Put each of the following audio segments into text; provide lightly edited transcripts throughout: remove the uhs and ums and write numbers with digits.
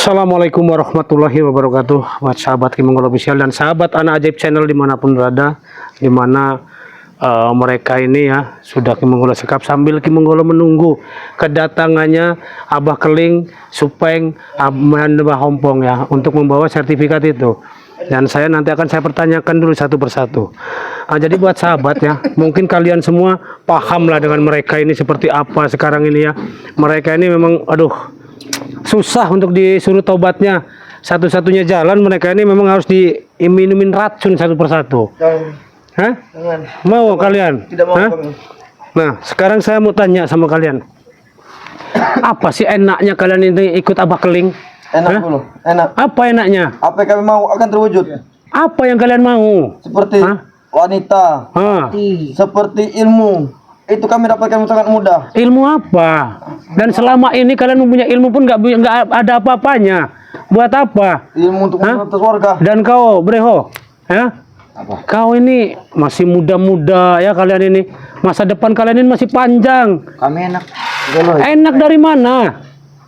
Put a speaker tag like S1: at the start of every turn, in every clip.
S1: Assalamualaikum warahmatullahi wabarakatuh, buat sahabat Ki Monggol Official dan sahabat Anak Ajaib Channel dimanapun berada, dimana mereka ini ya sudah Ki Monggol sekap sambil Ki Monggol menunggu kedatangannya Abah Keling, Supeng, Abah Hompong ya untuk membawa sertifikat itu. Dan saya nanti akan saya pertanyakan dulu satu persatu. Jadi buat sahabat ya, mungkin kalian semua paham lah dengan mereka ini seperti apa sekarang ini ya. Mereka ini memang susah untuk disuruh tobatnya. Satu-satunya jalan mereka ini memang harus diminumin racun satu persatu. Hah? Mau kalian?
S2: Tidak mau.
S1: Nah, sekarang saya mau tanya sama kalian. Apa sih enaknya kalian ini ikut Abah Keling?
S2: Enak dulu, enak.
S1: Apa enaknya?
S2: Apa yang kami mau akan terwujud.
S1: Apa yang kalian mau?
S2: Seperti wanita, seperti ilmu. Itu kami dapatkan sangat mudah.
S1: Ilmu apa? Dan selama ini kalian mempunyai ilmu pun nggak ada apa-apanya. Buat apa?
S2: Ilmu untuk mengatas warga.
S1: Dan kau, Breho, ya?
S2: Apa?
S1: Kau ini masih muda-muda ya kalian ini. Masa depan kalian ini masih panjang.
S2: Kami enak.
S1: Enak dari mana?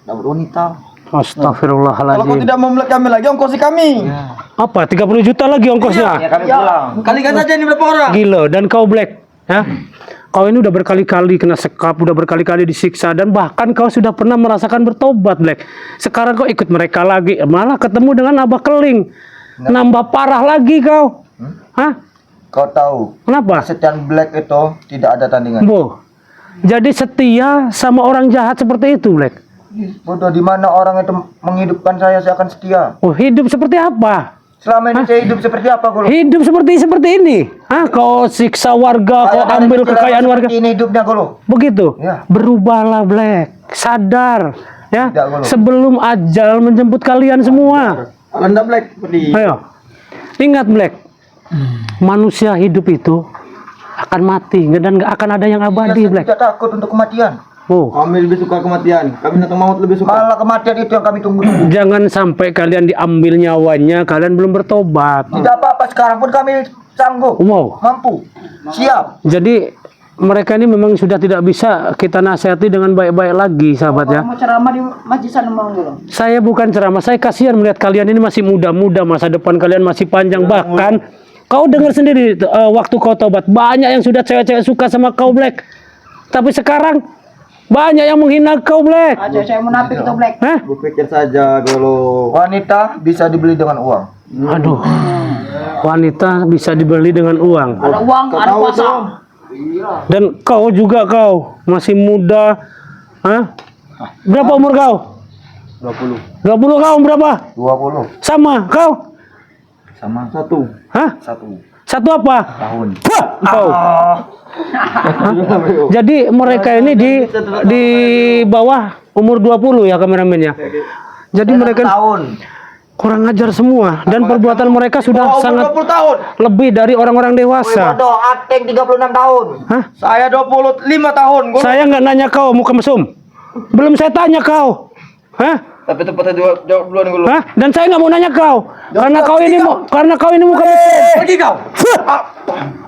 S2: Dapat wanita. Kalau kau
S1: Astagfirullahaladzim.
S2: tidak mau melihat kami lagi, ongkosi kami.
S1: Apa? 30 juta lagi ongkosnya?
S2: Ya, kami pulang. Kalikan saja ini berapa orang?
S1: Gila. Dan kau Black, ya? Kau ini udah berkali-kali kena sekap, udah berkali-kali disiksa, dan bahkan kau sudah pernah merasakan bertobat, Black. Sekarang kau ikut mereka lagi, malah ketemu dengan Abah Keling. Nambah parah lagi kau. Hah?
S2: Kau tahu,
S1: Kenapa?
S2: kesetiaan Black itu tidak ada tandingan.
S1: Jadi setia sama orang jahat seperti itu, Black.
S2: Bodoh, di mana orang itu menghidupkan saya akan setia.
S1: Oh, hidup seperti apa?
S2: Selama ini saya hidup seperti apa, Golo?
S1: Hidup seperti ini. Kau siksa warga, kau ambil kekayaan warga.
S2: Ini hidupnya, Golo.
S1: Begitu.
S2: Ya.
S1: Berubahlah, Black. Sadar, ya.
S2: Tidak, Golo.
S1: Sebelum ajal menjemput kalian semua.
S2: Anda Black seperti.
S1: Ayo. Ingat, Black. Manusia hidup itu akan mati dan nggak akan ada yang abadi, Black.
S2: Tidak takut untuk kematian.
S3: Kami lebih suka kematian. Kami datang maut lebih suka.
S2: Malah kematian itu yang kami tunggu.
S1: Jangan sampai kalian diambil nyawanya, kalian belum bertobat.
S2: Tidak apa-apa, sekarang pun kami sanggup. Mampu. Siap.
S1: Jadi mereka ini memang sudah tidak bisa kita nasihati dengan baik-baik lagi, sahabat ya.
S4: Mau ceramah di masjid sana mau dulu.
S1: Saya bukan ceramah, saya kasihan melihat kalian ini masih muda-muda, masa depan kalian masih panjang. Bahkan kau dengar sendiri waktu kau tobat, banyak yang sudah cewek-cewek suka sama kau, Black. Tapi sekarang banyak yang menghina kau, Black.
S4: Aja saya munafik itu, Black.
S1: Hah?
S3: Berpikir saja, Golo.
S2: Wanita bisa dibeli dengan uang.
S1: Aduh. Wanita bisa dibeli dengan uang.
S4: Ada uang, ada kuasa.
S1: Dan kau juga kau masih muda. Hah? Berapa umur kau?
S2: 20.
S1: 20 kau berapa?
S2: 20.
S1: Sama kau?
S2: Sama. Satu.
S1: Hah?
S2: Satu.
S1: Satu apa?
S2: Tahun.
S1: Wah, kau. Jadi mereka ini di bawah umur 20 ya kameramennya. Jadi mereka
S2: tahun.
S1: kurang ajar semua dan perbuatan mereka sudah sangat
S2: 20 tahun.
S1: lebih dari orang-orang dewasa.
S2: Bodoh, Ateng 36 tahun.
S1: Hah?
S2: Saya 25 tahun.
S1: Saya nggak nanya kau muka mesum. Belum saya tanya kau. Hah?
S2: Tapi tempatnya jawab duluan, Golo.
S1: Hah? Dan saya nggak mau nanya kau. Karena kau ini muka mesum.
S2: Pergi kau.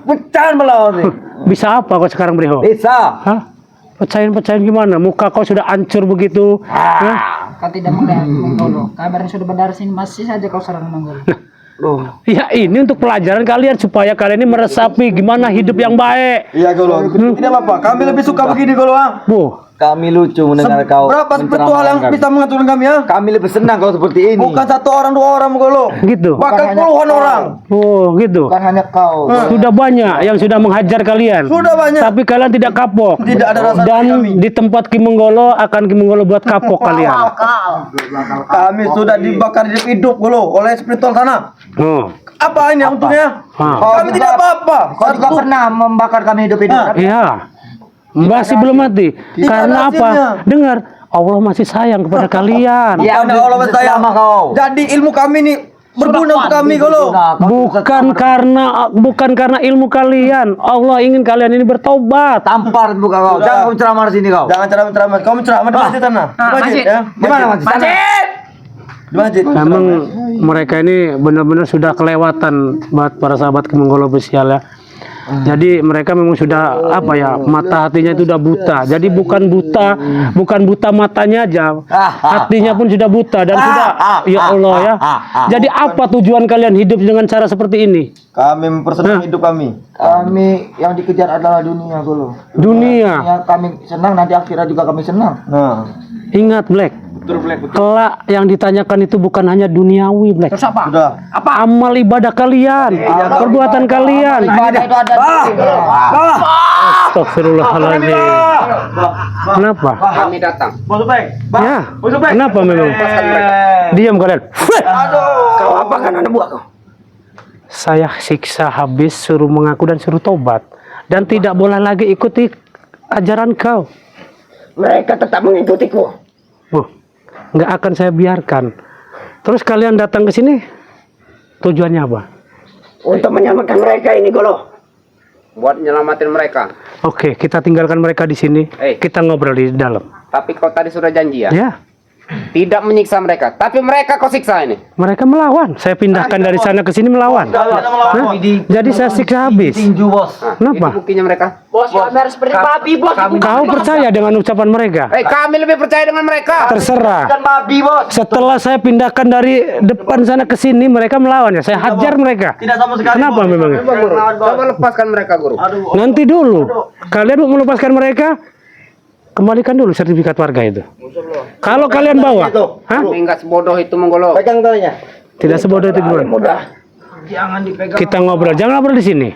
S2: Pecahan melawan nih.
S1: Bisa apa kau sekarang, Breho?
S2: Bisa.
S1: Hah? Pecahin gimana? Muka kau sudah hancur begitu. Hah?
S4: Kau tidak melihat Monggolo. Kabarnya sudah berdarah sini, masih saja kau serang Monggolo.
S1: Ya ini untuk pelajaran kalian supaya kalian ini meresapi gimana hidup yang baik.
S3: Iya, Golo.
S2: Tidak apa-apa. Kami lebih suka begini, Golo.
S3: Kami lucu mendengar kau.
S2: Berapa spiritual yang bisa mengaturkan kami, ya?
S3: Kami lebih senang kalau seperti ini.
S2: Bukan satu orang, dua orang, Golo.
S1: Gitu.
S2: Bahkan puluhan orang.
S1: Oh, gitu.
S3: Bukan hanya kau.
S1: Sudah banyak yang sudah menghajar kalian.
S2: Sudah banyak.
S1: Tapi kalian tidak kapok.
S2: Tidak ada rasa
S1: Dan
S2: kami.
S1: di tempat Ki Monggolo akan Ki Monggolo buat kapok kalian.
S2: Kami sudah dibakar hidup, Golo, oleh spiritual sana. Apa ini untungnya? Kami tidak apa-apa.
S3: Kau juga pernah membakar kami hidup-hidup.
S1: Iya. Masih belum mati. Karena
S2: ada
S1: apa?
S2: hasilnya.
S1: Dengar, Allah masih sayang kepada kalian.
S3: Ya,
S2: Bukan Allah saya
S3: sama kau.
S2: Jadi ilmu kami ini berguna untuk kami, Golo.
S1: Bukan karena ilmu kalian. Allah ingin kalian ini bertobat.
S3: Tampar muka kau.
S2: Sudah.
S3: Jangan kau ceramah di sini kau.
S2: Jangan ceramah. Kamu ceramah di masjid sana. Di masjid,
S4: masjid.
S2: ya.
S3: Di mana masjid?
S2: Di masjid.
S1: Memang mereka ini benar-benar sudah kelewatan buat para sahabat Ki Monggol Official ya. Jadi mereka memang sudah apa ya, mata hatinya itu sudah buta. Jadi bukan buta matanya aja, hatinya pun sudah buta dan sudah ya Allah ya. Jadi apa tujuan kalian hidup dengan cara seperti ini?
S2: Kami mempersenang hidup kami.
S3: Kami yang dikejar adalah dunia dulu.
S1: Dunia.
S3: Ya, kami senang, nanti akhirat juga kami senang.
S2: Nah,
S1: Ingat Black, kelak yang ditanyakan itu bukan hanya duniawi Black.
S4: Terus apa?
S2: sudah.
S1: Amal ibadah kalian, perbuatan kalian.
S3: Ibadah itu ada di
S1: Astagfirullahaladzim. Kenapa?
S5: Kami datang.
S1: Ya, kenapa memang? Diam kalian.
S5: Kau apa kan anak buah kau?
S1: Saya siksa habis, suruh mengaku dan suruh tobat. Dan tidak boleh lagi ikuti ajaran kau.
S5: Mereka tetap mengikutiku.
S1: Nggak akan saya biarkan. Terus kalian datang ke sini, tujuannya apa?
S5: Untuk menyelamatkan mereka ini, Golo. Buat nyelamatin mereka.
S1: Oke, kita tinggalkan mereka di sini. Kita ngobrol di dalam.
S5: Tapi kau tadi sudah janji ya?
S1: Ya,
S5: Tidak menyiksa mereka. Tapi mereka kau siksa ini.
S1: mereka melawan. Saya pindahkan dari sana ke sini melawan. Hah? Jadi saya siksa habis.
S3: tinju bos.
S5: Nah,
S1: Kenapa?
S5: itu buktinya mereka.
S4: Bos, kami harus seperti babi, bos.
S1: Kau percaya dengan ucapan mereka?
S5: Kami lebih percaya dengan mereka.
S1: Terserah.
S3: Kan babi bos.
S1: Setelah saya pindahkan dari depan sana ke sini, mereka melawan ya. Saya hajar mereka.
S2: Tidak sama sekali.
S1: Kenapa memang?
S5: Guru, coba lepaskan mereka, Guru.
S1: Nanti dulu. Kalian mau melepaskan mereka? Kembalikan dulu sertifikat warga itu. Kalau kalian bawa, hah?
S5: Kami nggak sebodoh itu, Menggolo.
S2: Pegang talinya.
S1: Tidak sebodoh itu gimana?
S3: Jangan dipegang.
S1: Kita ngobrol, jangan ngobrol di sini.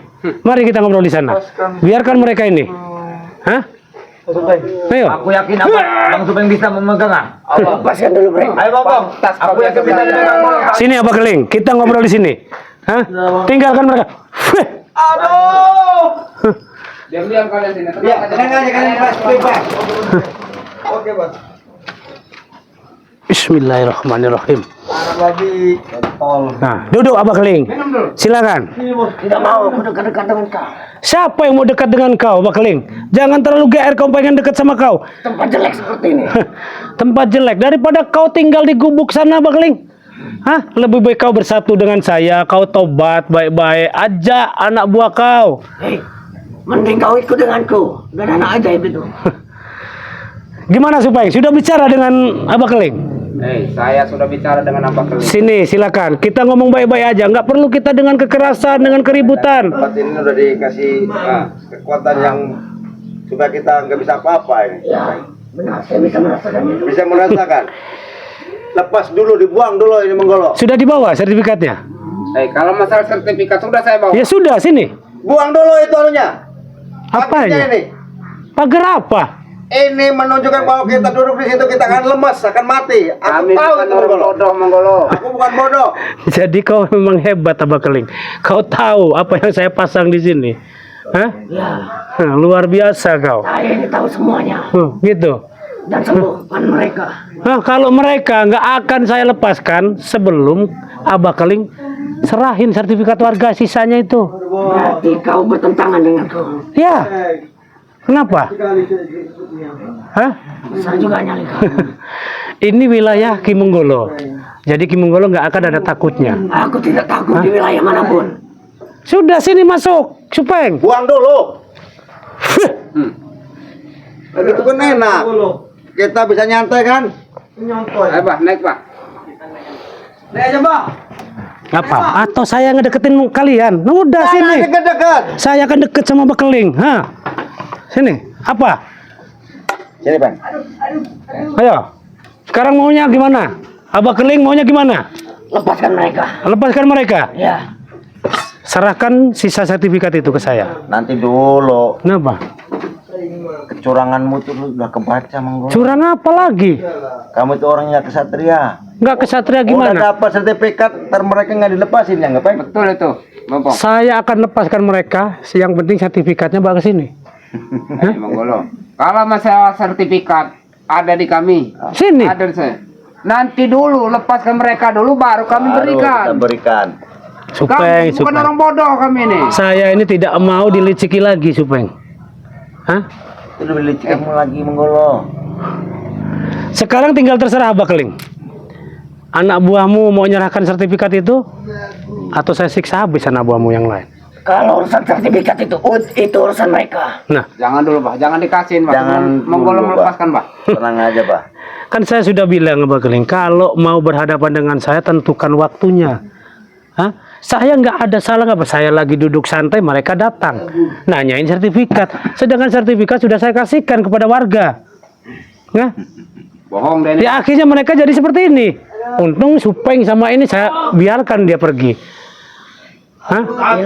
S1: Mari kita ngobrol di sana. Biarkan mereka ini. Hah? Ayo.
S3: Aku yakin apa Bang Supeng bisa memegang.
S5: Lepaskan dulu mereka.
S2: Ayo Bang.
S3: Aku yakin bisa memegang.
S1: Sini apa keling? Kita ngobrol di sini. Hah? Tinggalkan mereka.
S2: Aduh.
S5: Diam-diam kalian sini.
S2: Ya, tenang aja kalian, Mas. Bebas. Oke, Bos.
S1: Bismillahirrahmanirrahim.
S2: Lagi tol.
S1: Nah, duduk Abah Keling. Silakan.
S5: Tidak mau aku dekat-dekat dengan kau.
S1: Siapa yang mau dekat dengan kau, Abah Keling? Jangan terlalu GR kau pengen dekat sama kau.
S5: Tempat jelek seperti ini.
S1: Tempat jelek daripada kau tinggal di gubuk sana, Abah Keling. Hah? Lebih baik kau bersatu dengan saya, kau tobat baik-baik, ajak anak buah kau.
S5: Hei, mending kau ikut denganku. Dan anak ajaib itu.
S1: Gimana supaya sudah bicara dengan Abah Keling?
S5: Saya sudah bicara dengan Abah Keling.
S1: Sini, silakan. Kita ngomong baik-baik aja. Nggak perlu kita dengan kekerasan, dengan keributan.
S2: Tempat ini udah dikasih kekuatan yang supaya kita nggak bisa apa-apa ini.
S5: Ya, benar. Saya bisa merasakannya.
S2: Bisa merasakan. Lepas dulu, dibuang dulu ini Menggolo.
S1: Sudah dibawa sertifikatnya?
S5: Kalau masalah sertifikat sudah saya bawa.
S1: Ya sudah, sini.
S2: Buang dulu itu anunya.
S1: Apa
S2: Paginya
S1: ini? Pagar apa?
S2: Ini menunjukkan bahwa kita duduk di situ kita akan lemas, akan mati. Aku
S5: Kami
S2: tahu
S5: bukan
S2: itu
S5: orang
S2: Menggolo.
S5: bodoh, Menggolo.
S2: Aku bukan bodoh.
S1: Jadi kau memang hebat, Abah Keling. Kau tahu apa yang saya pasang di sini? Hah?
S5: Ya,
S1: Hah, luar biasa kau.
S5: saya ini tahu semuanya.
S1: Gitu.
S5: Dan sembuhkan mereka.
S1: Nah, kalau mereka nggak akan saya lepaskan sebelum Abah Keling serahin sertifikat warga sisanya itu.
S5: Berarti kau bertentangan denganku.
S1: Ya. Kenapa? Hah?
S5: Besar juga nyali kau.
S1: Ini wilayah Ki Menggolo. Jadi Ki Menggolo nggak akan ada takutnya.
S5: Aku tidak takut di wilayah manapun.
S1: Sudah, sini masuk, Supeng.
S2: Buang dulu. Begitu kan enak. Kita bisa nyantai kan?
S5: Ayo, Pak, naik, Pak.
S2: Naik aja, Bang.
S1: Apa? Atau saya ngedeketin kalian? Nah, udah sini.
S2: Dekat-dekat.
S1: Saya akan deket sama Abah Keling. Hah? Sini. Apa?
S2: Sini, Bang.
S1: Ayo. Sekarang maunya gimana? Abah Keling maunya gimana?
S5: Lepaskan mereka.
S1: Lepaskan mereka.
S5: Ya.
S1: Serahkan sisa sertifikat itu ke saya.
S2: Nanti dulu.
S1: Kenapa?
S2: Kecuranganmu itu udah kebaca, Menggolo.
S1: Curang apa lagi?
S2: Kamu itu orangnya kesatria.
S1: Nggak kesatria
S2: Udah
S1: gimana?
S2: dapat sertifikat, ntar mereka nggak dilepasin ya, ngapain?
S5: Betul itu, Bompong.
S1: Saya akan lepaskan mereka. Yang penting sertifikatnya bawa ke sini.
S5: Menggolo. Kalau masalah sertifikat ada di kami.
S1: Sini.
S5: Ada di saya. Nanti dulu lepaskan mereka dulu baru kami berikan.
S2: Kita berikan.
S1: Supeng,
S5: Kami bukan
S1: Supeng.
S5: orang bodoh kami ini.
S1: Saya ini tidak mau diliciki lagi, Supeng. Hah?
S2: Itu beli kamu lagi, Menggolo.
S1: Sekarang tinggal terserah Abah Keling. Anak buahmu mau nyerahkan sertifikat itu, atau saya siksa habis anak buahmu yang lain.
S5: Kalau urusan sertifikat itu urusan mereka.
S1: Nah,
S3: Jangan dulu, Bah. Jangan dikasihin, Bah.
S2: Jangan
S3: Menggolo
S2: dulu, Bah.
S3: melepaskan, Bah.
S2: Tenang aja, Bah.
S1: kan saya sudah bilang Abah Keling, kalau mau berhadapan dengan saya tentukan waktunya. Hah? Saya nggak ada salah apa, saya lagi duduk santai, mereka datang nanyain sertifikat, sedangkan sertifikat sudah saya kasihkan kepada warga. Nah,
S3: Bohong deh ini.
S1: ya akhirnya mereka jadi seperti ini. Untung Supeng sama ini saya biarkan dia pergi. Hah?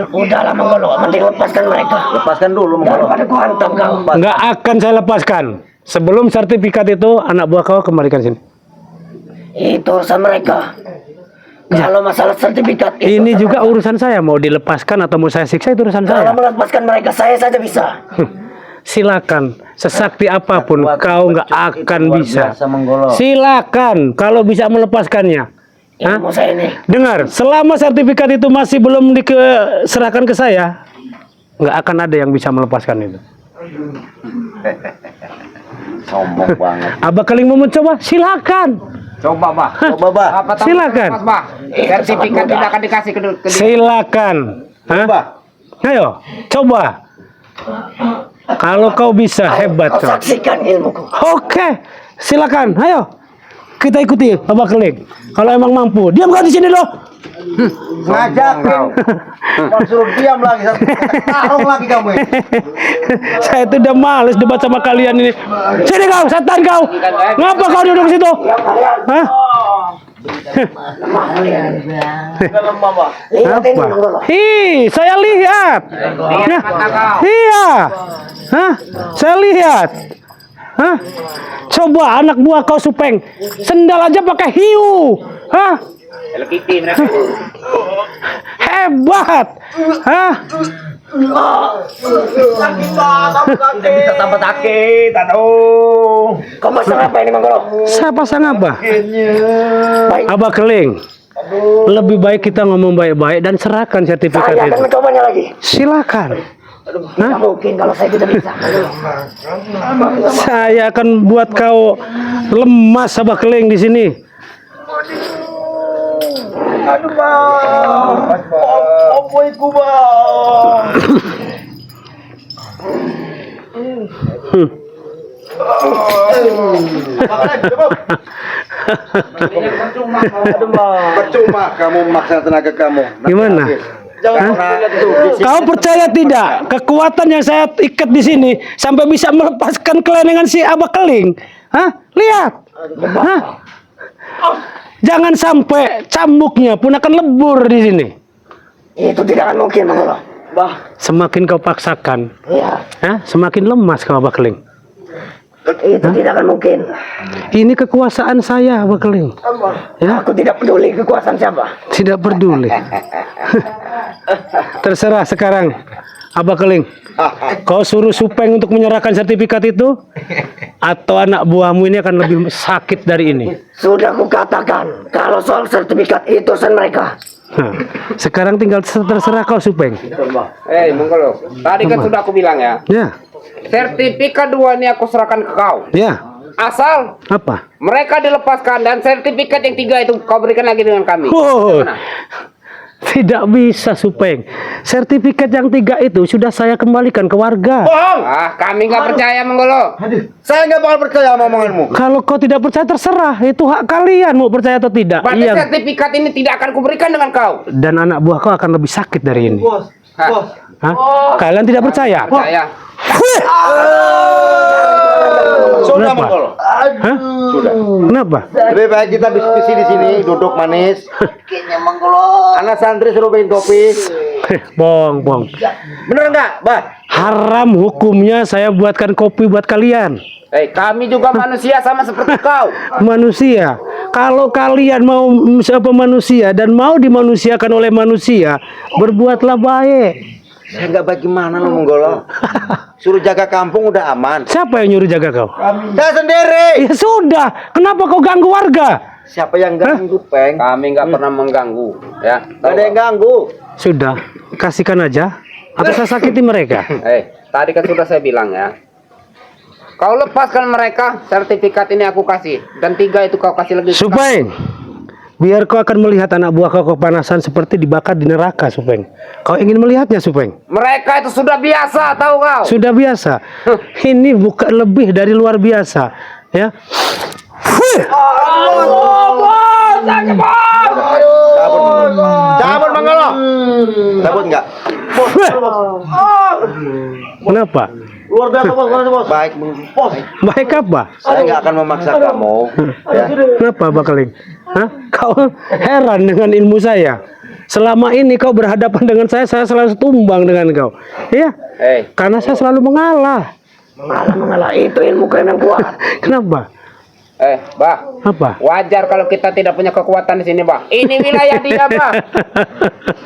S5: Udahlah Menggolo, mending lepaskan mereka.
S2: Lepaskan dulu, Menggolo.
S5: Daripada gua hantam kau.
S1: Nggak akan saya lepaskan. Sebelum sertifikat itu anak buah kau kembalikan sini.
S5: Itu urusan mereka. Kalau masalah sertifikat itu
S1: Ini juga urusan saya, mau dilepaskan atau mau saya siksa itu urusan
S5: kalau
S1: saya.
S5: melepaskan mereka, saya saja bisa.
S1: Silakan, sesakti apapun kau nggak akan
S2: Luar
S1: bisa.
S2: biasa, Menggolo.
S1: Silakan kalau bisa melepaskannya. Hah?
S5: Ilmu saya ini.
S1: Dengar, selama sertifikat itu masih belum diserahkan ke saya, nggak akan ada yang bisa melepaskan itu.
S2: Sombong banget.
S1: Abah Keling mau mencoba, silakan.
S3: Coba, Bah.
S2: Coba, Bah.
S3: Apa tahu
S1: Silakan.
S3: lepas, Bah? Sertifikat tidak akan dikasih ke dia.
S1: Silakan. Hah?
S2: Coba.
S1: Ayo, coba. Kalau kau bisa, hebat
S5: Kau
S1: kau.
S5: saksikan ilmuku.
S1: Oke, silakan. Ayo, kita ikuti Abah Keling. Kalau emang mampu, diam kau di sini loh.
S2: Ngajakin. Mau suruh diam lagi. Tarung lagi kamu ini.
S1: Saya itu udah males debat sama kalian ini. Sini kau, setan kau. Ngapa kau duduk di situ? Hah?
S2: Udah lemah, Bah.
S5: Lihat ini
S1: Apa?
S5: Menggolo.
S1: Hi, saya lihat.
S3: Lihat mata kau.
S1: Iya. Hah? Saya lihat. Hah? Coba anak buah kau Supeng, sendal aja pakai hiu. Hah?
S3: Hello Kitty mereka.
S1: Hebat. Hah?
S2: Tidak bisa tambah sakit. Aduh.
S5: Kau pasang apa ini Menggolo?
S1: Saya pasang apa?
S5: Baik.
S1: Abah Keling. Lebih baik kita ngomong baik-baik dan serahkan sertifikat
S5: Saya akan
S1: itu.
S5: mencobanya lagi.
S1: Silakan.
S5: Tidak mungkin kalau saya tidak bisa.
S1: Saya akan buat kau lemas Abah Keling di sini.
S2: Aduh, Bah. Opoiku, Bah. Percuma kamu memaksa tenaga kamu.
S1: Gimana?
S2: Jangan
S1: Kau percaya tidak kekuatan yang saya ikat di sini sampai bisa melepaskan kelenengan si Abah Keling? Hah? Lihat. Hah? Jangan sampai cambuknya pun akan lebur di sini.
S5: Itu tidak akan mungkin Menggolo.
S1: Semakin kau paksakan,
S5: Iya,
S1: semakin lemas kau Abah Keling.
S5: itu tidak akan mungkin.
S1: Ini kekuasaan saya Abah Keling. Ya,
S5: Aku tidak peduli kekuasaan siapa.
S1: tidak peduli. Terserah sekarang Abah Keling. Kau suruh Supeng untuk menyerahkan sertifikat itu, atau anak buahmu ini akan lebih sakit dari ini.
S5: Sudah kukatakan, kalau soal sertifikat itu urusan mereka.
S1: Nah, sekarang tinggal terserah kau Supeng.
S3: Menggolo. Tadi kan sudah aku bilang ya.
S1: Ya,
S3: Sertifikat 2 ini aku serahkan ke kau.
S1: ya.
S3: Asal
S1: Apa?
S3: mereka dilepaskan dan sertifikat yang 3 itu kau berikan lagi dengan kami.
S1: Oh,
S3: Gimana?
S1: tidak bisa Supeng. Sertifikat yang 3 itu sudah saya kembalikan ke warga.
S2: Bohong.
S3: Kami nggak percaya Menggolo.
S2: Saya nggak bakal percaya sama omonganmu.
S1: Kalau kau tidak percaya terserah, itu hak kalian mau percaya atau tidak.
S3: Berarti
S1: Iya.
S3: sertifikat ini tidak akan kuberikan dengan kau.
S1: Dan anak buah kau akan lebih sakit dari ini.
S3: Hah?
S1: Hah? Kalian tidak percaya?
S3: Percaya.
S2: Sudah,
S1: Kenapa?
S2: Menggolo.
S1: Hah?
S2: Sudah.
S1: Kenapa?
S2: Lebih baik kita diskusi di sini, duduk manis. Anak santri suruh bikin kopi.
S1: Bong, bong.
S2: Bener nggak, Bah?
S1: Haram hukumnya saya buatkan kopi buat kalian.
S3: Kami juga manusia sama seperti kau.
S1: Manusia. Kalau kalian mau manusia dan mau dimanusiakan oleh manusia, berbuatlah baik.
S2: Saya nggak bagaimana lo Menggolo. Suruh jaga kampung udah aman.
S1: Siapa yang nyuruh jaga kau?
S2: Saya sendiri.
S1: Ya sudah, kenapa kau ganggu warga?
S2: Siapa yang ganggu, Peng?
S3: Kami nggak pernah mengganggu. Ya.
S2: Gak ada yang ganggu.
S1: Sudah, kasihkan aja. Atau saya sakiti mereka.
S3: Tadi kan sudah saya bilang ya. Kau lepaskan mereka, sertifikat ini aku kasih. Dan 3 itu kau kasih lagi.
S1: Supeng, Biar kau akan melihat anak buah kau kepanasan seperti dibakar di neraka, Supeng. Kau ingin melihatnya, Supeng?
S3: Mereka itu sudah biasa, tahu kau?
S1: Sudah biasa. Ini bukan lebih dari luar biasa, ya.
S2: Cabut Manggolo. Cabut enggak?
S1: Kenapa?
S2: Luar biasa bos. Baik bos.
S1: Baik apa?
S2: Saya nggak akan memaksa kamu. Ya.
S1: Kenapa, Bakaling? Hah? Kau heran dengan ilmu saya. Selama ini kau berhadapan dengan saya selalu tumbang dengan kau. Iya. Karena saya selalu mengalah.
S5: Mengalah itu ilmu kau yang kuat.
S1: Kenapa?
S3: Bah.
S1: Apa?
S3: Wajar kalau kita tidak punya kekuatan di sini, Bah. Ini wilayah dia, Bah.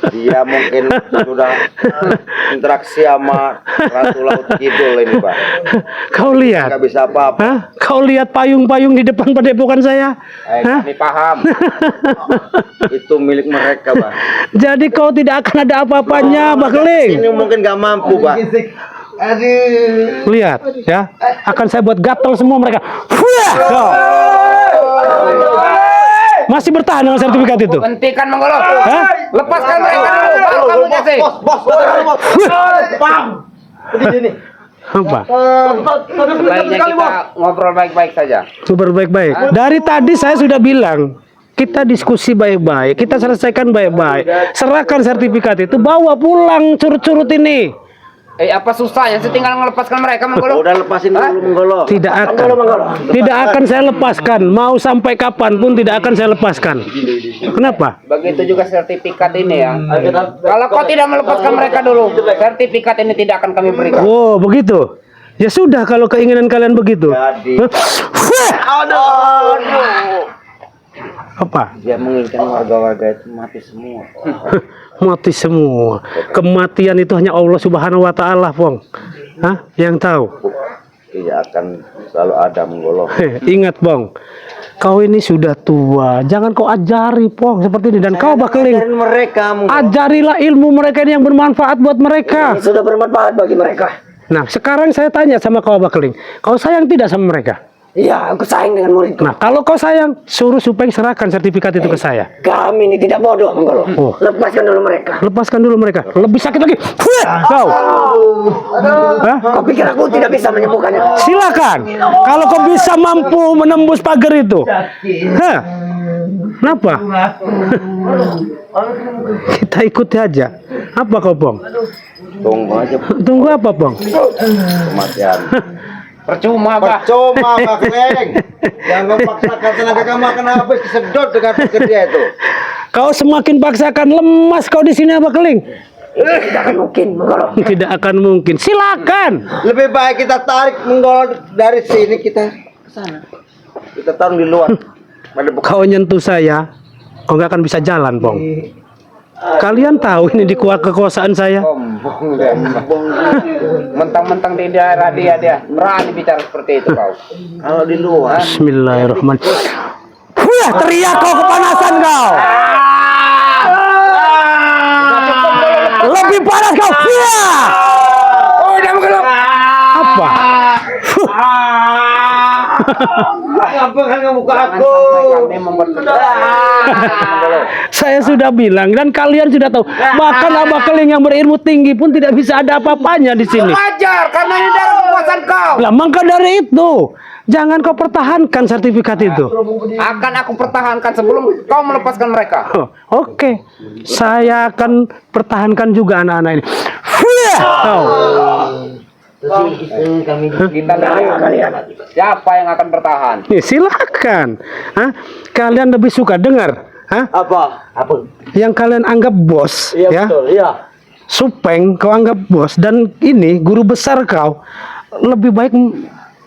S2: Dia mungkin sudah interaksi sama Ratu Laut Kidul ini, Pak.
S1: Kau lihat?
S2: Nggak bisa apa-apa.
S1: Hah? Kau lihat payung-payung di depan padepokan saya? Hah?
S3: Kami paham.
S2: Itu milik mereka, Pak.
S1: Jadi kau tidak akan ada apa-apanya, Bakaling.
S2: Ini mungkin nggak mampu, Pak.
S1: Lihat, ya. Akan saya buat gatal semua mereka. Kau. Masih bertahan dengan sertifikat itu?
S3: Hentikan Manggolo.
S1: Hah?
S3: Lepaskan mereka dulu, baru kamu jelasin.
S2: Bos. Pam. Begini.
S1: Apa?
S3: Sebaiknya kita ngobrol baik-baik saja.
S1: Super baik-baik. Dari tadi saya sudah bilang, kita diskusi baik-baik, kita selesaikan baik-baik. Serahkan sertifikat itu, bawa pulang curut-curut ini.
S3: Apa susahnya? Saya tinggal melepaskan mereka, Manggolo.
S2: Udah lepasin dulu Manggolo.
S1: Tidak akan saya lepaskan. Mau sampai kapanpun tidak akan saya lepaskan. Kenapa?
S3: Begitu juga sertifikat ini ya. Kalau kau tidak melepaskan mereka dulu, sertifikat ini tidak akan kami berikan.
S1: Oh, begitu. Ya sudah kalau keinginan kalian begitu.
S2: Jadi.
S1: Hah? Apa?
S2: Dia menginginkan warga-warga itu mati semua.
S1: Mati semua. Kematian itu hanya Allah Subhanahu wa taala, Pong. Hah? Yang tahu.
S2: Tidak akan selalu ada Manggolo.
S1: Ingat, Pong. Kau ini sudah tua. Jangan kau ajari, Pong, seperti ini. Dan kau Bakaling.
S2: Mereka
S1: Ajarilah ilmu mereka ini yang bermanfaat buat mereka.
S5: Ini sudah bermanfaat bagi mereka.
S1: Nah, sekarang saya tanya sama kau Bakaling. Kau sayang tidak sama mereka?
S5: Iya, aku sayang dengan muridku.
S1: Nah, kalau kau sayang, suruh Supeng serahkan sertifikat itu ke saya.
S5: Kami ini tidak bodoh, Manggolo.
S1: Oh.
S5: Lepaskan dulu mereka.
S1: Lepaskan dulu mereka. Lebih sakit lagi. Kau. Hah?
S5: Kau pikir aku tidak bisa menyembuhkannya?
S1: Silakan. Kalau kau bisa mampu menembus pagar itu. Hah? Kenapa? Kita ikuti aja. Apa kau, Pong?
S2: Tunggu aja
S1: Tunggu apa, Pong?
S2: kematian.
S3: Percuma, Bah.
S2: Percuma, Bakaling. Yang memaksakan tenaga kamu akan habis kesedot dengan pekerja itu.
S1: Kau semakin paksakan, lemas kau di sini, Bakaling.
S5: Tidak akan mungkin, Manggolo.
S1: Tidak akan mungkin. Silakan.
S2: Lebih baik kita tarik Manggolo dari sini, kita ke sana. Kita taruh di luar.
S1: Kau nyentuh saya, kau nggak akan bisa jalan, Pong. Kalian tahu ini di kekuasaan saya.
S3: Mentang-mentang di daerah dia berani bicara seperti itu kau.
S2: Kalau di luar.
S1: Bismillahirrahmanirrahim. Teriak kau kepanasan kau. Lebih panas kau.
S3: Udah Manggolo.
S1: Apa?
S2: Apa kan kamu buka aku?
S1: Saya sudah bilang dan kalian sudah tahu. Bahkan Bakaling yang berilmu tinggi pun tidak bisa ada apa-apanya di sini.
S3: Wajar karena ini dalam kekuasaan kau.
S1: Lah maka dari itu, jangan kau pertahankan sertifikat itu.
S3: Akan aku pertahankan sebelum kau melepaskan mereka.
S1: Oh, oke. Saya akan pertahankan juga anak-anak ini.
S3: Kita lihat kalian. Siapa yang akan bertahan?
S1: Silakan. Hah? Kalian lebih suka dengar? Hah?
S2: Apa?
S1: Yang kalian anggap bos,
S2: Iya
S1: ya?
S2: betul, iya.
S1: Supeng kau anggap bos dan ini guru besar kau lebih baik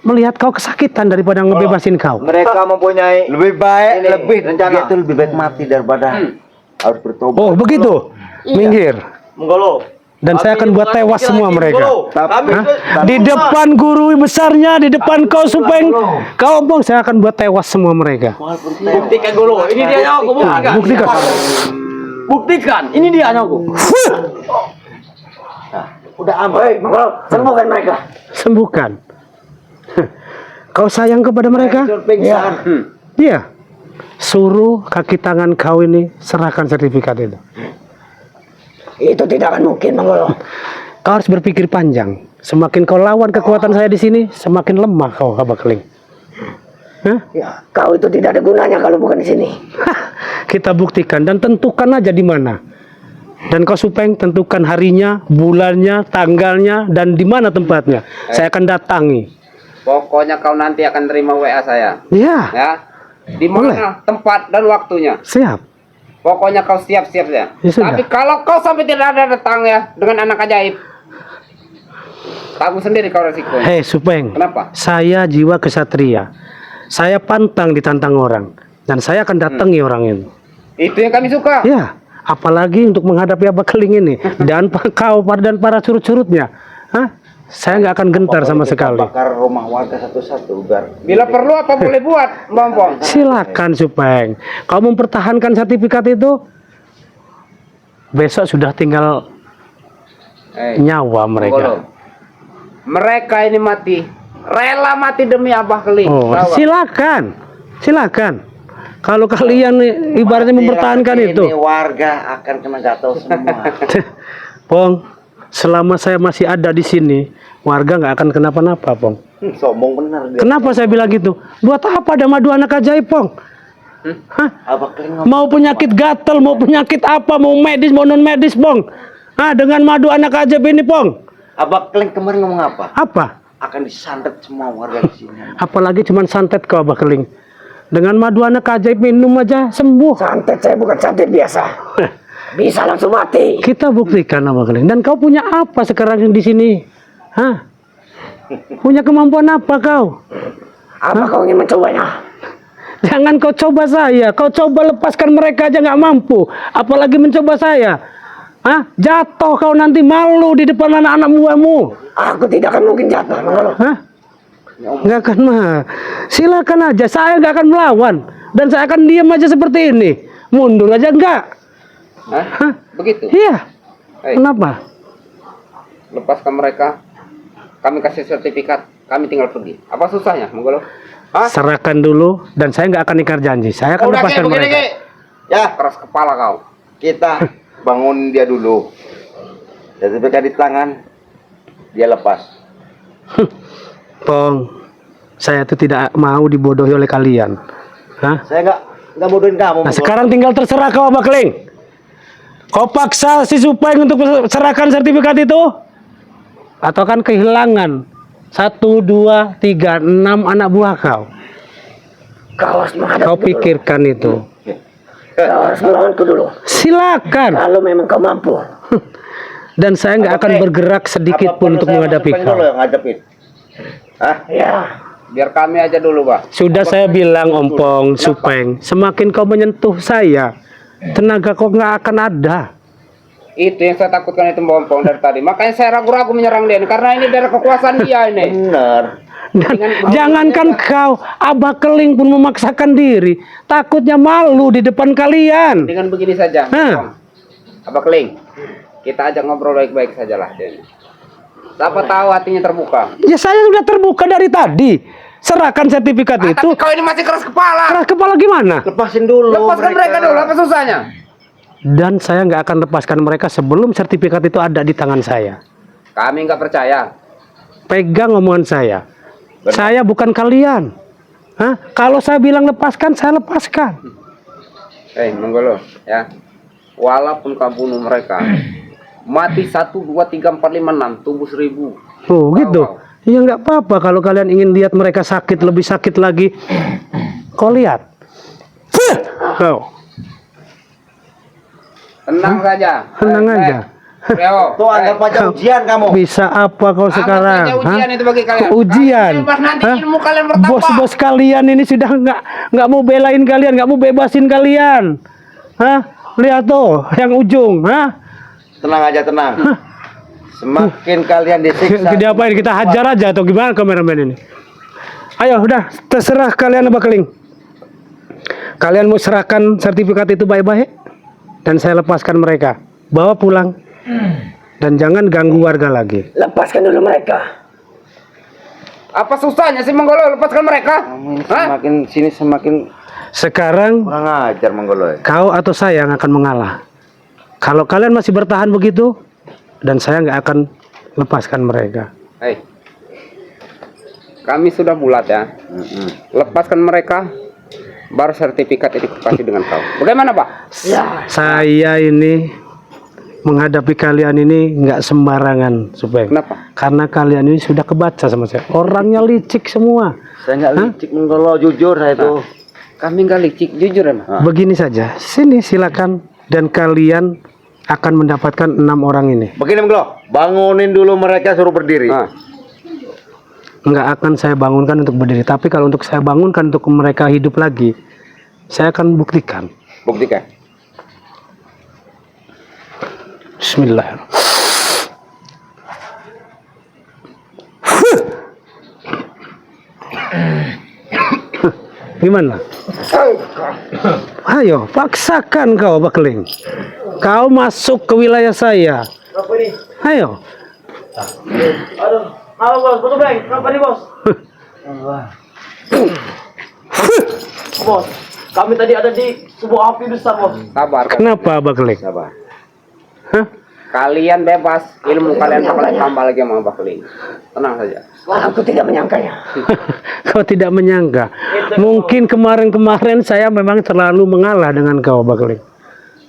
S1: melihat kau kesakitan daripada ngebebasin kau.
S2: Mereka mempunyai lebih baik, lebih rencana. Itu lebih baik mati daripada harus bertobat.
S1: Oh begitu. Minggir.
S2: Manggolo.
S1: Dan saya akan buat tewas semua mereka.
S2: Kami
S1: Di depan guru besarnya, di depan kau Supeng, kau Bong, saya akan buat tewas semua mereka.
S2: buktikan dulu. Ini dia aku buktikan.
S1: Buktikan.
S2: Buktikan. Ini dia aku.
S5: Udah aman, Manggolo. Sembuhkan mereka.
S1: Sembuhkan. Kau sayang kepada mereka?
S2: Pingsan.
S1: Iya. suruh kaki tangan kau ini serahkan sertifikat itu.
S5: Itu tidak akan mungkin, Manggolo.
S1: Kau harus berpikir panjang. Semakin kau lawan kekuatan saya di sini, semakin lemah kau, Abah Keling. Hah?
S5: Ya, kau itu tidak ada gunanya kalau bukan di sini.
S1: Kita buktikan dan tentukan aja di mana. Dan kau Supeng tentukan harinya, bulannya, tanggalnya, dan di mana tempatnya. Saya akan datangi.
S3: Pokoknya kau nanti akan terima WA saya.
S1: Ya,
S3: Ya. Di mana tempat dan waktunya.
S1: siap.
S3: Pokoknya kau siap-siap ya.
S1: Ya sudah.
S3: Tapi kalau kau sampai tidak ada datang ya dengan anak ajaib, tanggung sendiri kau resikonya.
S1: Hei Supeng,
S3: Kenapa?
S1: saya jiwa kesatria. Saya pantang ditantang orang. Dan saya akan datangi orang itu.
S3: Itu yang kami suka.
S1: Ya, apalagi untuk menghadapi Abah Keling ini. Dan kau dan para curut-curutnya. Hah? Saya nggak akan gentar sama sekali.
S2: Bakar rumah warga satu-satu biar
S3: Bila perlu apa boleh buat, Bompong.
S1: Silakan Supeng. Kau mempertahankan sertifikat itu, besok sudah tinggal nyawa mereka.
S3: Manggolo. Mereka ini mati, rela mati demi Abah Keling.
S1: Oh,
S3: Tahu nggak?
S1: silakan, silakan. Kalau kalian ibaratnya mempertahankan itu,
S2: ini warga akan kena gatal semua.
S1: Pong, selama saya masih ada di sini, warga nggak akan kenapa-napa, Pong.
S2: Sombong bener dia.
S1: Kenapa saya bilang gitu? Buat apa ada madu anak ajaib, Pong? Hah?
S2: Abah Keling
S1: Mau penyakit gatal, mau penyakit apa, mau medis, mau non medis, Pong. Ah, dengan madu anak ajaib ini, Pong.
S2: Abah Keling kemarin ngomong apa?
S1: Apa?
S2: Akan disantet semua warga di sini.
S1: Apalagi cuman santet kau, Abah Keling. Dengan madu anak ajaib minum aja sembuh.
S5: Santet saya bukan santet biasa. Bisa langsung mati.
S1: Kita buktikan, Abah Keling. Dan kau punya apa sekarang di sini? Hah? Punya kemampuan apa kau?
S5: Apa kau ingin mencobanya?
S1: Jangan kau coba saya. Kau coba lepaskan mereka aja nggak mampu. Apalagi mencoba saya. Hah? Jatuh kau nanti malu di depan anak-anak buahmu.
S5: Aku tidak akan mungkin jatuh, Manggolo.
S1: Hah? Nggak akan mah. Silakan aja. Saya nggak akan melawan. Dan saya akan diam aja seperti ini. Mundur aja enggak.
S3: Hah? Begitu.
S1: Iya.
S3: Hei,
S1: Kenapa?
S3: lepaskan mereka. Kami kasih sertifikat. Kami tinggal pergi. Apa susahnya, Manggolo? Hah?
S1: Serahkan dulu. Dan saya nggak akan ingkar janji. Saya akan
S3: Udah
S1: lepaskan
S3: kayak begini,
S1: mereka.
S3: Ki.
S2: Ya,
S3: Keras kepala kau.
S2: kita bangun dia dulu. Sertifikat di tangan, dia lepas.
S1: Pong, saya tuh tidak mau dibodohi oleh kalian. Hah?
S2: Saya nggak bodohin kamu.
S1: Nah sekarang tinggal terserah kau, Abah Keling. Kau paksa si Supeng untuk serahkan sertifikat itu? Atau kan kehilangan 1, 2, 3, 6 anak buah kau?
S5: Kau harus menghadapi
S1: Kau
S5: dulu.
S1: pikirkan itu.
S5: Kau harus melawanku dulu.
S1: Silakan.
S5: Kalau memang kau mampu.
S1: Dan saya nggak akan bergerak sedikit pun untuk menghadapi kau.
S2: Dulu yang ngadepin. Hah?
S5: Ya.
S3: Biar kami aja dulu, Pak.
S1: Sudah saya bilang, Ompong, Supeng, semakin kau menyentuh saya, tenaga kau nggak akan ada.
S3: Itu yang saya takutkan itu Bompong dari tadi. Makanya saya ragu-ragu menyerang dia ini. Karena ini daerah kekuasaan dia ini.
S2: Bener.
S1: Dan jangankan kau, Abah Keling pun memaksakan diri. Takutnya malu di depan kalian.
S3: Dengan begini saja.
S1: Hah?
S3: Bompong. Abah Keling, kita ajak ngobrol baik-baik sajalah dia ini. Siapa tahu hatinya terbuka.
S1: Ya saya sudah terbuka dari tadi. Serahkan sertifikat itu.
S3: Tapi kau ini masih keras kepala.
S1: Keras kepala gimana?
S2: Lepasin dulu.
S3: Lepaskan mereka dulu. Apa susahnya?
S1: Dan saya nggak akan lepaskan mereka sebelum sertifikat itu ada di tangan saya.
S3: Kami nggak percaya.
S1: Pegang omongan saya. Saya bukan kalian. Hah? Kalau saya bilang lepaskan, saya lepaskan.
S3: Manggolo, ya. Walaupun kau bunuh mereka, mati 1, 2, 3, 4, 5, 6, tumbuh 1000.
S1: Oh gitu.
S3: Wow.
S1: Ya nggak apa-apa kalau kalian ingin lihat mereka sakit, lebih sakit lagi. Kau lihat. Kau.
S3: Tenang saja.
S1: Tenang aja.
S3: Leo.
S2: Tuh anggap aja ujian kamu.
S1: Bisa apa kau sekarang?
S3: Apa saja ujian
S1: Hah?
S3: itu bagi kalian?
S1: Ujian.
S3: Bebas nanti
S1: Hah?
S3: ilmu kalian bertambah.
S1: Bos-bos kalian ini sudah nggak mau belain kalian, nggak mau bebasin kalian. Hah? Lihat tuh yang ujung. Hah?
S2: Tenang aja, tenang. Semakin kalian disiksa.
S1: Diapain? Kita hajar aja atau gimana kameramen ini? Ayo, udah terserah kalian, Abah Keling. Kalian mau serahkan sertifikat itu baik-baik dan saya lepaskan mereka. Bawa pulang. Dan jangan ganggu warga lagi.
S5: Lepaskan dulu mereka.
S3: Apa susahnya sih Manggolo lepaskan mereka?
S2: Kamu ini
S3: Hah?
S2: semakin sini semakin
S1: Sekarang
S2: Kurang ajar Menggolo.
S1: kau atau saya yang akan mengalah. Kalau kalian masih bertahan begitu, dan saya nggak akan lepaskan mereka.
S3: Hei, kami sudah bulat ya. Lepaskan mereka, baru sertifikat itu kasih dengan kau. Bagaimana Pak?
S1: Saya ini menghadapi kalian ini nggak sembarangan, supaya.
S3: Kenapa?
S1: Karena kalian ini sudah kebaca sama saya. Orangnya licik semua.
S2: Saya nggak licik Menggolo, jujur saya itu.
S3: Kami nggak licik, jujur emang.
S1: Begini saja, sini silakan, dan kalian akan mendapatkan 6 orang ini.
S2: Begini Menggolo, bangunin dulu mereka suruh berdiri.
S1: Nggak akan saya bangunkan untuk berdiri, tapi kalau untuk saya bangunkan untuk mereka hidup lagi, saya akan buktikan.
S3: Buktikan.
S1: Bismillahirrahmanirrahim. Gimana? Ayo, paksakan kau, Bakling. Kau masuk ke wilayah saya. Ayo.
S2: Aduh, halo bos, betul Bang, kenapa nih bos? Bos, kami tadi ada di sebuah api besar bos.
S3: Sabar.
S1: Kenapa, Bakling?
S3: Sabar.
S1: Hah?
S3: Kalian bebas, ilmu kalian bakal tambah lagi sama Mbak Keling. Tenang saja.
S5: Aku tidak menyangkanya.
S1: Kau tidak menyangka. Mungkin kemarin-kemarin saya memang terlalu mengalah dengan kau, Bakling.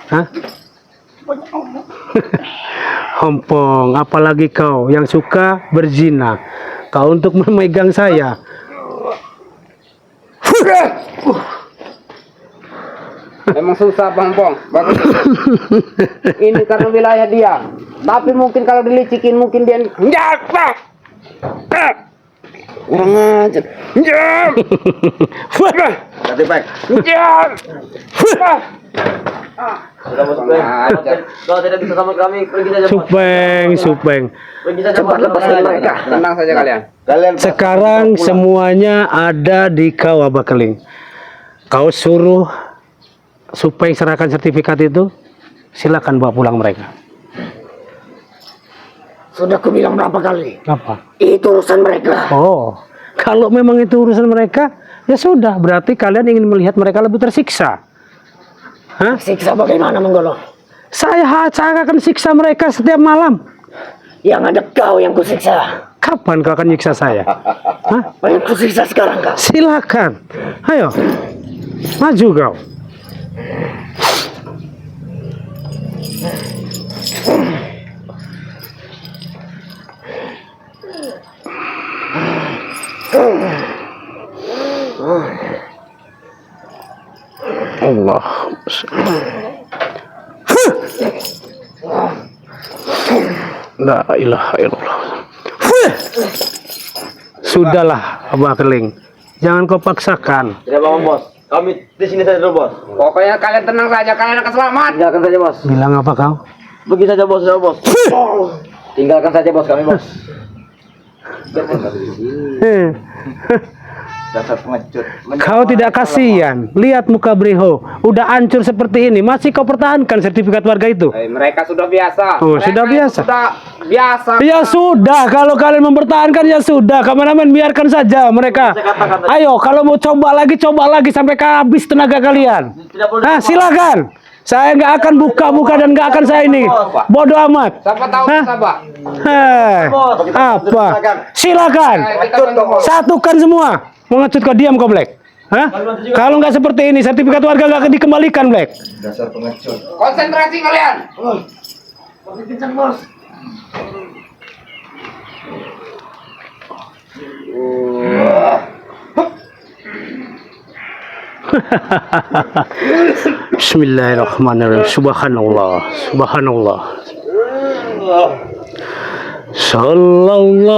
S1: Hah? Hompong, apalagi kau yang suka berzina. Kau untuk memegang saya.
S3: Memang susah Bang Pong. Bagus. Ini karena wilayah dia. Tapi mungkin kalau dilicikin mungkin dia kurang ajar.
S2: Ganti Bang. Sudah bos Bang. Kalau tidak bisa sama kami, pergi saja bos.
S1: Supeng.
S2: Pergi saja bos.
S5: Cepat lepaskan mereka.
S3: Tenang saja kalian.
S2: Kalian
S1: Sekarang semuanya ada di kau, Bakling. Kau suruh Supeng serahkan sertifikat itu, silakan bawa pulang mereka.
S5: Sudah aku bilang berapa kali?
S1: Apa?
S5: Itu urusan mereka.
S1: Oh, kalau memang itu urusan mereka, ya sudah. Berarti kalian ingin melihat mereka lebih tersiksa. Hah?
S5: Siksa bagaimana Menggolo?
S1: Saya akan siksa mereka setiap malam.
S5: Yang ada kau yang kusiksa.
S1: Kapan kau akan nyiksa saya? Hah?
S5: Pengen kusiksa sekarang kau.
S1: Silakan. Ayo, maju kau. Allah. La ilaha illallah. Sudahlah, Abah Keling. Jangan kau paksakan.
S2: tidak bangun bos. Kami di sini saja dulu bos.
S3: Pokoknya kalian tenang saja, kalian akan selamat.
S2: Tinggalkan saja bos.
S1: Bilang apa kau?
S2: Pergi saja bos, ya bos. Tinggalkan saja bos kami bos. Dasar pengecut.
S1: Kau tidak kasihan. Lihat muka Briho, udah hancur seperti ini. Masih kau pertahankan sertifikat warga itu?
S3: Mereka sudah biasa.
S1: Oh, sudah
S3: Mereka
S1: biasa.
S3: Sudah biasa.
S1: Ya sudah, kalau kalian mempertahankan ya sudah. Kameramen biarkan saja mereka. Ayo, kalau mau coba lagi sampai habis tenaga kalian. Nah, silakan. Saya nggak akan buka-buka dan nggak akan saya ini. Bodoh amat.
S3: Siapa tahu
S1: Hah?
S3: bisa, Pak?
S1: Apa? Silakan. Satukan semua. Mengecut kau, diam kau, Black. Hah? Kalau nggak seperti ini, sertifikat warga nggak akan dikembalikan, Black.
S2: Dasar pengecut.
S3: Konsentrasi kalian.
S1: Bismillahirrahmanirrahim. Subhanallah. Subhanallah. Sallallahu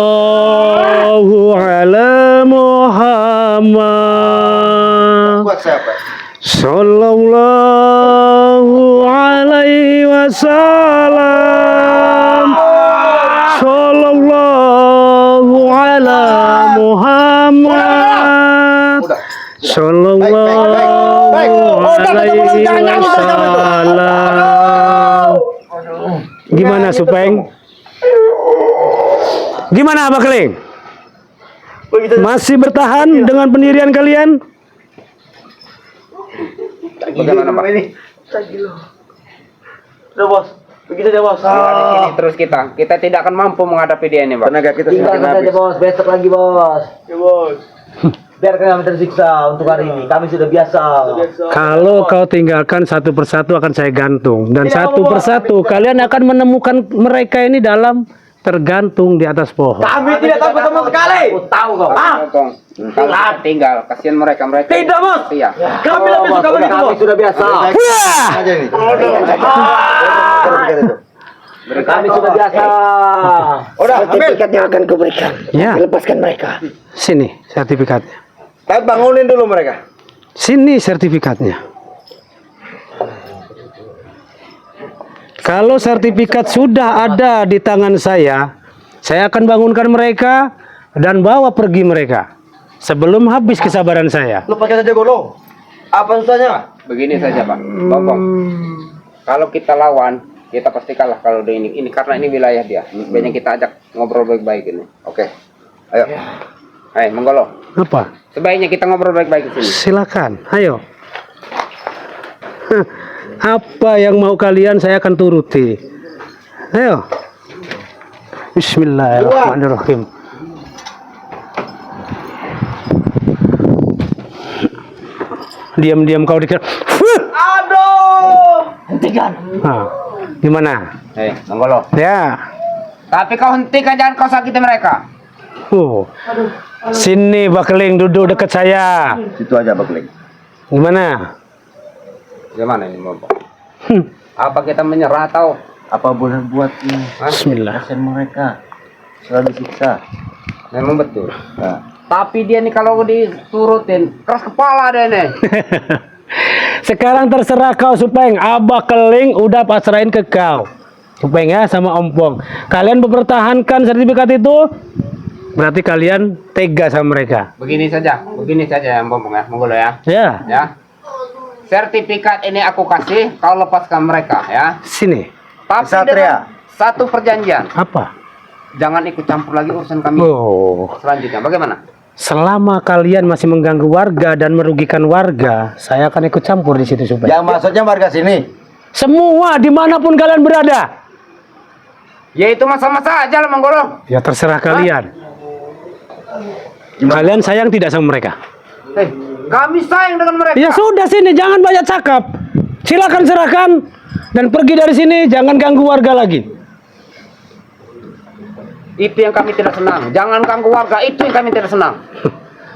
S1: ala Muhammad.
S2: Buat siapa?
S1: Sallallahu alaihi wasallam. Sallallahu ala Muhammad. Sallallahu alaihi wasallam. Gimana, Supeng? Gimana, Abah Keling? Masih bertahan dengan pendirian kalian?
S3: Bagaimana Pak?
S2: Ini. Udah bos, begitu aja bos.
S3: Kalau di sini terus kita tidak akan mampu menghadapi dia ini Pak.
S2: Tenaga kita
S6: Tinggalkan
S2: semakin
S6: saja
S2: habis.
S6: bos, besok lagi bos.
S2: Ya bos.
S6: Biarkan kami tersiksa untuk hari ini. Kami sudah biasa.
S1: Kalau kau tinggalkan satu persatu akan saya gantung. Dan satu persatu kalian akan menemukan mereka ini dalam tergantung di atas pohon.
S2: Kami tidak takut sama sekali.
S6: Aku tahu kau.
S3: Kalau kita tinggal, kasihan mereka.
S2: Tidak bos.
S3: Iya.
S2: Kami lebih suka begitu
S6: Kami
S2: bos.
S6: sudah biasa.
S1: Wah!
S2: Aja nih.
S6: Kami sudah biasa.
S2: Udah, ambil.
S5: Sertifikat yang akan kuberikan.
S1: Ya.
S5: Lepaskan mereka.
S1: Sini sertifikatnya.
S2: Tapi bangunin dulu mereka.
S1: Sini sertifikatnya. Kalau sertifikat sudah ada di tangan saya akan bangunkan mereka dan bawa pergi mereka sebelum habis kesabaran saya.
S2: Lepaskan saja Golo. Apa susahnya?
S3: Begini saja Pak, Bokong. Kalau kita lawan, kita pasti kalah kalau ini karena ini wilayah dia. Sebaiknya kita ajak ngobrol baik-baik ini. Oke. Ayo. Hai, Menggolo.
S1: Apa?
S3: Sebaiknya kita ngobrol baik-baik di sini.
S1: Silakan, ayo. Hah, apa yang mau kalian saya akan turuti. Ayo. Bismillahirrahmanirrahim. Diam-diam kau dikira.
S2: Aduh.
S6: Hentikan.
S1: Nah, gimana?
S3: Hei, Menggolo.
S1: Ya.
S3: Tapi kau hentikan, jangan kau sakiti mereka.
S1: Sini Bakling, duduk dekat saya.
S2: Situ aja Bakling.
S1: Gimana?
S3: Gimana ini Bokong? Apa kita menyerah atau?
S2: Apa boleh buat ini?
S1: Bismillah.
S2: Kasihan mereka. Selalu disiksa.
S3: Memang betul.
S2: Nah.
S3: Tapi dia nih kalau diturutin keras kepala deh nih.
S1: Sekarang terserah kau Supeng. Abah Keling udah pasrahin ke kau. Supeng ya sama Ompong. Kalian mempertahankan sertifikat itu. Berarti kalian tega sama mereka.
S3: Begini saja ya Bokong ya, Menggolo ya.
S1: Ya.
S3: Ya. Sertifikat ini aku kasih, kau lepaskan mereka ya.
S1: Sini.
S3: Tapi
S2: Satria.
S3: dengan satu perjanjian,
S1: Apa?
S3: jangan ikut campur lagi urusan kami
S1: Oh.
S3: selanjutnya. Bagaimana?
S1: Selama kalian masih mengganggu warga dan merugikan warga, saya akan ikut campur di situ Supeng.
S2: Yang maksudnya warga sini.
S1: Semua dimanapun kalian berada.
S3: Ya itu masa-masa aja lah Menggolo.
S1: Ya terserah kalian. Kalian sayang tidak sama mereka?
S3: Kami sayang dengan mereka.
S1: Ya sudah sini, jangan banyak cakap. Silakan serahkan dan pergi dari sini, jangan ganggu warga lagi.
S3: Itu yang kami tidak senang. Jangan ganggu warga, itu yang kami tidak senang.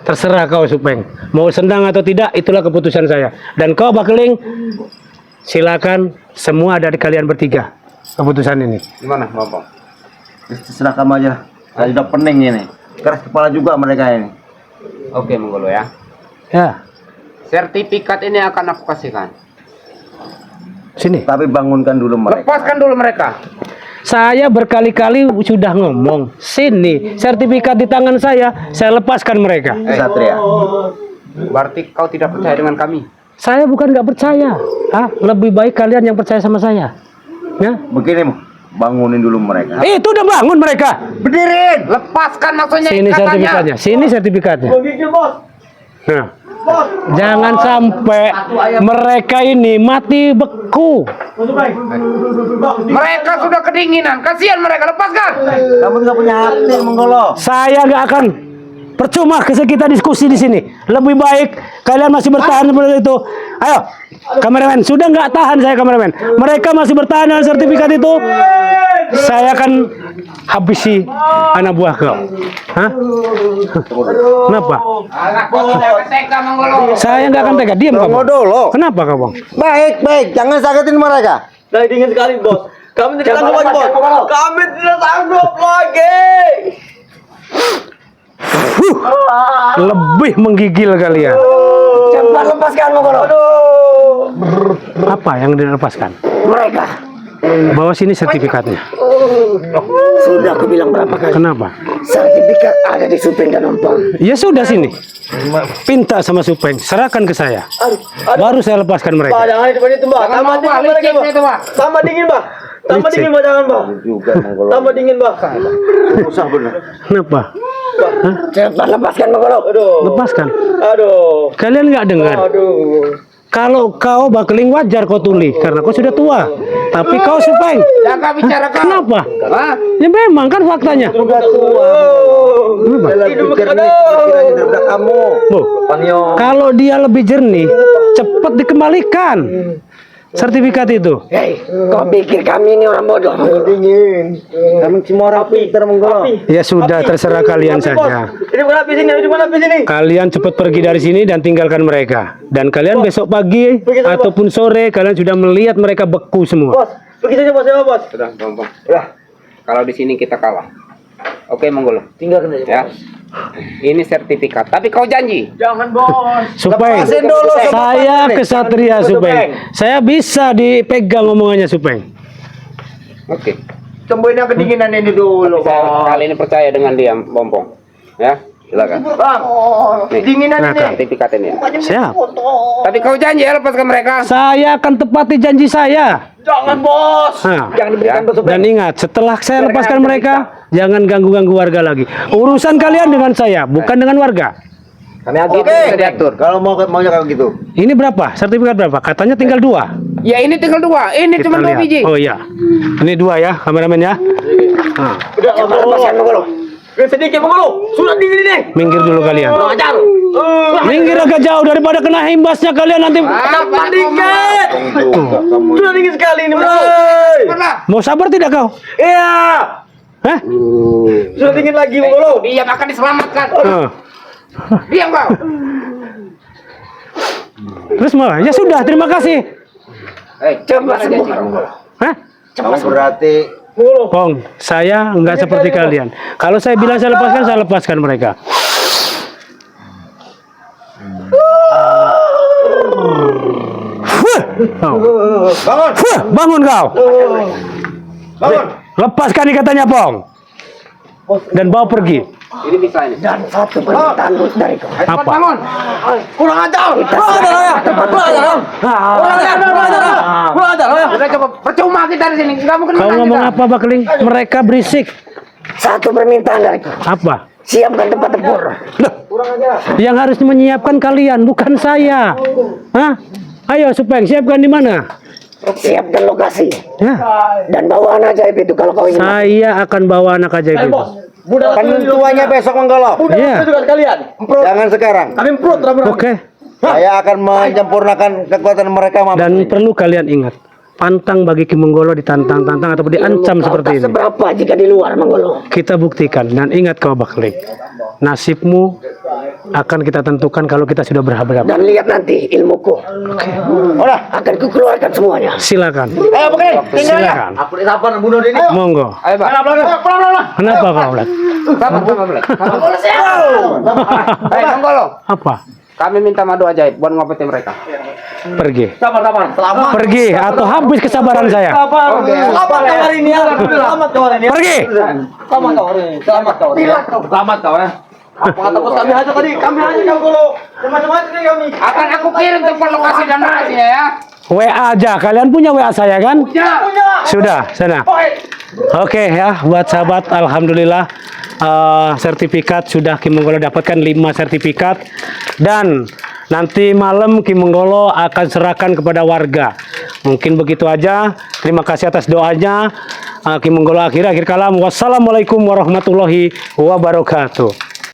S1: Terserah kau Supeng. Mau senang atau tidak, itulah keputusan saya. Dan kau Bakeling, silakan, semua ada di kalian bertiga. Keputusan ini.
S3: Gimana, Bokong?
S2: Terserah kamu aja. Saya sudah pening ini. Keras kepala juga mereka ini.
S3: Oke, Menggolo ya.
S1: Ya,
S3: Sertifikat ini akan aku kasihkan.
S1: sini.
S2: Tapi bangunkan dulu mereka.
S3: Lepaskan dulu mereka.
S1: Saya berkali-kali sudah ngomong. Sini, sertifikat di tangan saya lepaskan mereka.
S2: Satria.
S3: Berarti kau tidak percaya dengan kami.
S1: Saya bukan nggak percaya. Lebih baik kalian yang percaya sama saya. Ya.
S2: Begini, bangunin dulu mereka.
S1: Itu udah bangun mereka.
S2: Berdiri.
S3: Lepaskan maksudnya
S1: Sini
S3: ikatannya.
S1: sertifikatnya. Sini sertifikatnya.
S2: Begini, bos.
S1: Nah, jangan sampai mereka ini mati beku.
S3: Mereka sudah kedinginan. Kasihan mereka, lepaskan.
S2: Kamu nggak punya hati, Menggolo.
S1: Saya nggak akan percuma kita diskusi di sini. Lebih baik kalian masih bertahan seperti itu. Ayo, kameramen. Sudah nggak tahan saya kameramen. Mereka masih bertahan dengan sertifikat itu. Saya akan habisi anak buah kau. Hah? Kenapa?
S3: Aku tidak tega, Menggolo.
S1: Saya nggak akan tega. Diam kau.
S2: Tunggu
S1: Bang.
S2: dulu.
S1: Kenapa kau Bang?
S2: Baik. Jangan sakitin mereka.
S6: Dari dingin sekali bos. Kami tidak sanggup lagi bos. Kami tidak sanggup lagi.
S1: Lebih menggigil kalian.
S5: Cepat lepaskan Menggolo.
S1: Apa yang dilepaskan?
S5: Mereka.
S1: Bawa sini sertifikatnya.
S5: Sudah aku bilang berapa kali.
S1: Kenapa?
S5: Sertifikat ada di Supeng dan Ompong.
S1: Ya sudah sini. Pinta sama Supeng, serahkan ke saya. Baru saya lepaskan mereka.
S6: Jangan di depan itu mbak.
S3: Jangan mau Pak, licin itu, Pak.
S6: Tambah dingin mbak. Tambah
S1: Licin.
S6: dingin mbak, jangan mbak.
S2: Juga, Menggolo.
S6: Tambah dingin mbak.
S2: Susah benar.
S1: Kenapa?
S5: Cepat lepaskan Menggolo.
S6: Aduh.
S1: Lepaskan.
S6: Aduh.
S1: Kalian nggak dengar?
S6: Aduh.
S1: Kalau kau Bakling wajar kau tuli karena kau sudah tua. Tapi kau Supeng.
S3: Jaga bicara kau.
S1: Kenapa?
S3: Hah?
S1: Ya memang kan faktanya.
S2: kamu.
S1: Oh, kalau dia lebih jernih, cepat dikembalikan sertifikat itu.
S5: Hei, kau pikir kami ini orang bodoh?
S2: Dingin. Kami cuma orang pintar Menggolo.
S1: Ya sudah, terserah kalian saja.
S6: Ini bukan habis ini, ini bukan habis ini.
S1: Kalian cepat pergi dari sini dan tinggalkan mereka. Dan kalian besok pagi ataupun sore kalian sudah melihat mereka beku semua.
S6: Bos, pergi saja bos, ya bos.
S3: Sudah, Bang. Kalau di sini kita kalah. Oke, Menggolo.
S6: Tinggalkan aja.
S3: Ya. Ini sertifikat. Tapi kau janji.
S6: Jangan bos.
S1: Supeng,
S2: Lepasin dulu,
S1: saya kesatria Supeng. Saya bisa dipegang omongannya Supeng.
S3: Oke.
S2: Sembuhin yang kedinginan ini dulu.
S3: Saya kali ini percaya dengan dia, Bompong. Ya, silakan.
S2: Bang,
S3: Nih,
S2: dinginan ini.
S3: sertifikat ini ya.
S1: Siap.
S3: Tapi kau janji ya lepaskan mereka.
S1: Saya akan tepati janji saya.
S6: Jangan bos.
S1: Nah,
S2: Jangan diberikan
S3: Ya.
S2: ke Supeng.
S1: dan ingat, setelah saya lepaskan mereka, jangan ganggu-ganggu warga lagi. Urusan kalian dengan saya, bukan dengan warga.
S2: Kami agak
S3: Bisa diatur.
S2: Kalau maunya kayak gitu.
S1: Ini berapa? Sertifikat berapa? Katanya tinggal 2.
S3: Ya ini tinggal 2. Ini
S1: Kita
S3: cuma 2
S1: lihat.
S3: biji.
S1: Oh iya. Ini 2 ya, kameramen ya. Nah,
S5: Cepat lepaskan Menggolo.
S6: Sedikit Menggolo. Sudah dingin ini.
S1: minggir dulu kalian.
S6: Ajar.
S1: Minggir agak jauh daripada kena imbasnya kalian nanti.
S6: Cepat dingin. Sudah dingin sekali ini bos.
S3: Cepat.
S1: Mau sabar tidak kau?
S6: Iya.
S1: Hah?
S6: Sudah dingin lagi Menggolo.
S3: Dia akan diselamatkan.
S1: Oh.
S3: Diam kau.
S1: Terus mau? Ya sudah, terima kasih.
S3: Coba sembuhkan.
S1: Hah?
S2: Berarti
S1: Pong, saya enggak seperti kalian. Kalau saya bilang saya lepaskan mereka. Oh. Bangun kau.
S2: bangun.
S1: Lepaskan ikatnya, Pong. Dan bawa pergi.
S3: Ini bisa ini.
S5: Dan satu permintaan dari kau.
S3: Cepat
S1: Apa?
S3: bangun.
S6: Kurang ajar. Kurang ajar ya. Kurang ajar. Kurang ajar. Kurang ajar. Kurang ajar ya.
S3: Udah coba percuma kita di sini. Kamu kena
S1: Kau ngomong apa, Bakling? Mereka berisik.
S5: Satu permintaan dari kau.
S1: Apa?
S5: Siapkan tempat tempur.
S1: Loh, yang harus menyiapkan kalian, bukan saya. Hah? Ayo, Supeng, siapkan di mana?
S5: Siapkan lokasi.
S1: Ya,
S5: Dan bawa anak ajaib itu kalau kau ingin.
S1: saya akan bawa anak ajaib itu.
S6: Budak
S2: Penentuannya besok Menggolo.
S1: Iya.
S6: juga sekalian.
S2: Jangan sekarang.
S6: Kami perut rame-rame.
S1: Oke.
S2: Saya akan menyempurnakan kekuatan mereka, Mam.
S1: Dan perlu kalian ingat, pantang bagi Ki Menggolo ditantang-tantang atau diancam
S5: Kau
S1: seperti
S5: tak
S1: ini.
S5: seberapa jika di luar Menggolo.
S1: Kita buktikan dan ingat kau, Bakling. Nasibmu akan kita tentukan kalau kita sudah berhadapan.
S5: Dan lihat nanti ilmuku.
S2: Udah.
S5: Akan kukeluarkan semuanya.
S1: Silakan.
S2: Ayo Bakling, tinggal ya.
S1: Silakan.
S6: Aku disabar bunuh ini.
S1: Monggo.
S3: Ayo, Pak.
S1: Kenapa kau, Blak?
S3: Sabar, Blek. Hei, Menggolo.
S1: Apa?
S3: Kami minta madu ajaib buat ngopetin mereka.
S1: Pergi.
S6: Sabar. Selamat.
S1: Pergi atau habis kesabaran saya.
S6: Selamat kau hari ini ya. Selamat kau hari ini.
S1: Pergi.
S6: Selamat kau hari ini. Selamat kau hari ini. Selamat kau ya. Apa kata bos kami aja tadi? Kami aja kau Menggolo. Macam-macam nih kami.
S3: Akan aku kirim tempat lokasi dan lokasinya ya.
S1: WA aja. Kalian punya WA saya kan?
S3: Ya.
S1: Sudah, sana. Oke ya, buat sahabat, alhamdulillah sertifikat sudah Ki Menggolo dapatkan 5 sertifikat dan nanti malam Ki Menggolo akan serahkan kepada warga. Mungkin begitu aja. Terima kasih atas doanya. Ki Menggolo akhir kalam. Wassalamualaikum warahmatullahi wabarakatuh.